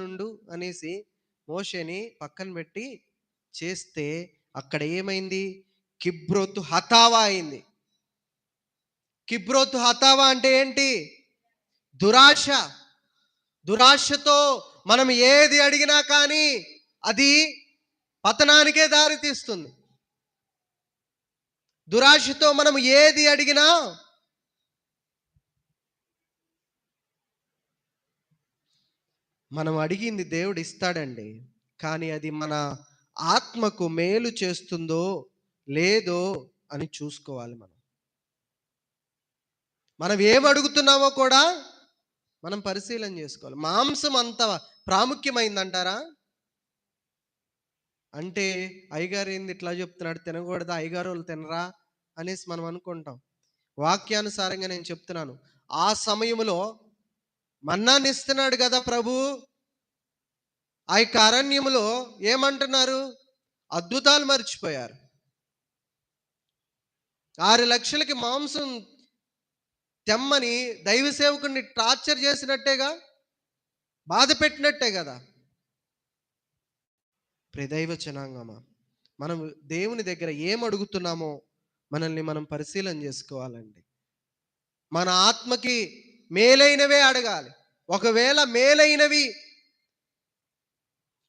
నుండు అనేసి మోషేని పక్కన పెట్టి చేస్తే అక్కడ ఏమైంది? కిబ్రోతు హతావా అయింది. కిబ్రోతు హతావా అంటే ఏంటి? దురాశ. దురాశతో మనం ఏది అడిగినా కానీ అది పతనానికే దారి తీస్తుంది. దురాశతో మనం ఏది అడిగినా మనం అడిగింది దేవుడు ఇస్తాడండి. కానీ అది మన ఆత్మకు మేలు చేస్తుందో లేదో అని చూసుకోవాలి మనం. మనం ఏమి అడుగుతున్నామో కూడా మనం పరిశీలన చేసుకోవాలి. మాంసం అంత ప్రాముఖ్యమైందంటారా? అంటే అయ్యగారు ఏంది ఇట్లా చెప్తున్నాడు, తినకూడదా, అయ్యగారు వాళ్ళు తినరా అనేసి మనం అనుకుంటాం. వాక్యానుసారంగా నేను చెప్తున్నాను. ఆ సమయంలో మన్నాన్ని ఇస్తున్నాడు కదా ప్రభు. ఆ యొక్క అరణ్యములో ఏమంటున్నారు? అద్భుతాలు మర్చిపోయారు. 6 లక్షలకి మాంసం తెమ్మని దైవ సేవకుడిని టార్చర్ చేసినట్టేగా, బాధ పెట్టినట్టే కదా. ప్రియదైవ జనాంగమా, మనం దేవుని దగ్గర ఏం అడుగుతున్నామో మనల్ని మనం పరిశీలన చేసుకోవాలండి. మన ఆత్మకి మేలైనవే అడగాలి. ఒకవేళ మేలైనవి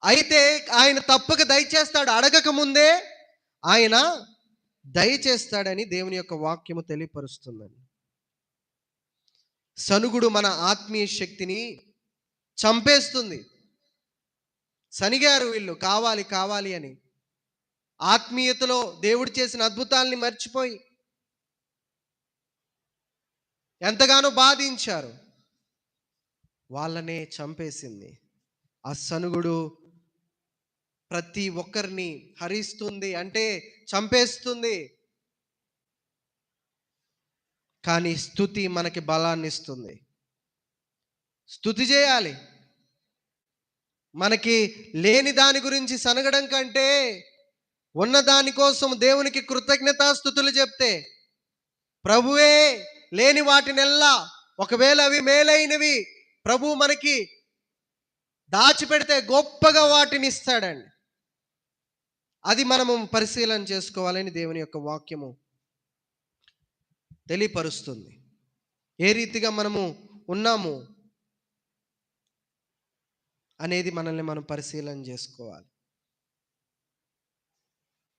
అయితే ఆయన తప్పక దయచేస్తాడు. అడగక ముందే ఆయన దయచేస్తాడని దేవుని యొక్క వాక్యము తెలియపరుస్తుందండి. సనుగుడు మన ఆత్మీయ శక్తిని చంపేస్తుంది. సనిగారు వీళ్ళు కావాలి కావాలి అని. ఆత్మీయతలో దేవుడు చేసిన అద్భుతాల్ని మర్చిపోయి ఎంతగానో బాధించారు. వాళ్ళనే చంపేసింది. ఆ సనుగుడు ప్రతి ఒక్కరిని హరిస్తుంది, అంటే చంపేస్తుంది. కానీ స్తుతి మనకి బలాన్ని ఇస్తుంది. స్తుతి చేయాలి. మనకి లేని దాని గురించి సనగడం కంటే ఉన్న దాని కోసం దేవునికి కృతజ్ఞతాస్తుతులు చెప్తే, ప్రభువే లేని వాటినెల్లా ఒకవేళ అవి మేలైనవి ప్రభు మనకి దాచిపెడితే గొప్పగా వాటిని ఇస్తాడండి. అది మనము పరిశీలన చేసుకోవాలని దేవుని యొక్క వాక్యము తెలియపరుస్తుంది. ఏ రీతిగా మనము ఉన్నాము అనేది మనల్ని మనం పరిశీలన చేసుకోవాలి.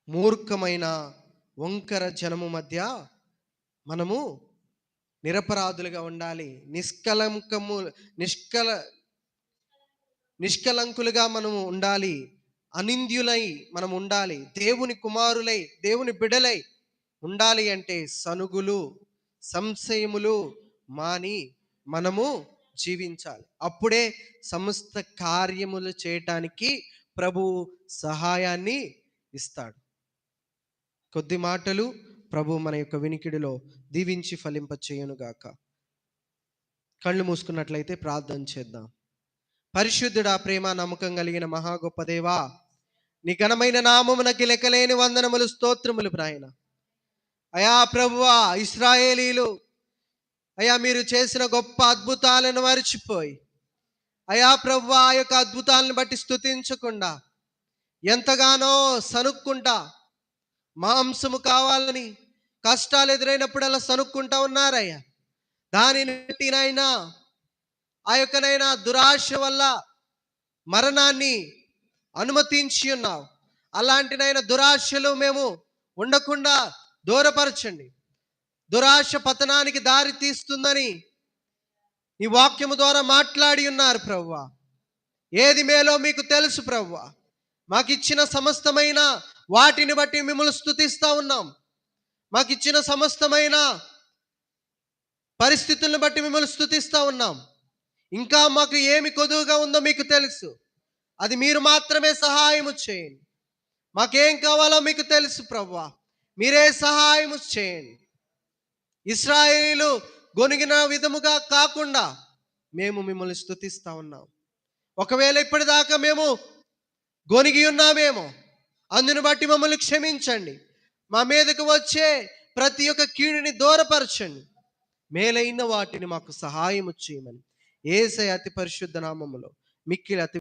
మూర్ఖమైన వంకర జనము మధ్య మనము నిరపరాధులుగా ఉండాలి. నిష్కలంకులుగా మనము ఉండాలి. అనింద్యులై మనం ఉండాలి. దేవుని కుమారులై, దేవుని బిడలై ఉండాలి అంటే సనుగులు, సంశయములు మాని మనము జీవించాలి. అప్పుడే సమస్త కార్యములు చేయటానికి ప్రభు సహాయాన్ని ఇస్తాడు. కొద్ది మాటలు ప్రభు మన యొక్క వినికిడిలో దీవించి ఫలింప చేయునుగాక. కళ్ళు మూసుకున్నట్లయితే ప్రార్థన చేద్దాం. పరిశుద్ధుడా, ప్రేమ నమ్మకం కలిగిన మహా గొప్ప దేవా, నీ ఘనమైన నామమునకి లెక్కలేని వందనములు, స్తోత్రములు నాయన. అయా ప్రభువా, ఇశ్రాయేలీలు అయా మీరు చేసిన గొప్ప అద్భుతాలను మరిచిపోయి అయా ప్రభువా ఆ యొక్క అద్భుతాలను బట్టి స్తుతించకుండా ఎంతగానో సనుక్కుంటా, మాంసము కావాలని కష్టాలు ఎదురైనప్పుడల్లా సనుక్కుంటా ఉన్నారయ్యా. దానిని బట్టి నాయనా ఆ యొక్కనైనా దురాశ వల్ల మరణాన్ని అనుమతించి ఉన్నావు. అలాంటినైనా దురాశలు మేము ఉండకుండా దూరపరచండి. దురాశ పతనానికి దారి తీస్తుందని ఈ వాక్యము ద్వారా మాట్లాడి ఉన్నారు ప్రభువా. ఏది మేలో మీకు తెలుసు ప్రభువా. మాకిచ్చిన సమస్తమైన వాటిని బట్టి మిమ్మల్ని స్తుతిస్తా ఉన్నాం. మాకిచ్చిన సమస్తమైన పరిస్థితులను బట్టి మిమ్మల్ని స్తుతిస్తా ఉన్నాం. ఇంకా మాకు ఏమి కొదువుగా ఉందో మీకు తెలుసు. అది మీరు మాత్రమే సహాయము చేయండి. మాకేం కావాలో మీకు తెలుసు ప్రభువా. మీరే సహాయము చేయండి. ఇశ్రాయేలీలు గొనిగిన విధముగా కాకుండా మేము మిమ్మల్ని స్తుతిస్తా ఉన్నాం. ఒకవేళ ఇప్పటిదాకా మేము గొనిగి ఉన్నామేమో, అందును బట్టి మమ్మల్ని క్షమించండి. మా మీదకు వచ్చే ప్రతి ఒక్క కీడుని దూరపరచండి. మేలైన వాటిని మాకు సహాయము చేయమని యేసయ్య అతి పరిశుద్ధ నామములో మిక్కిలి అతి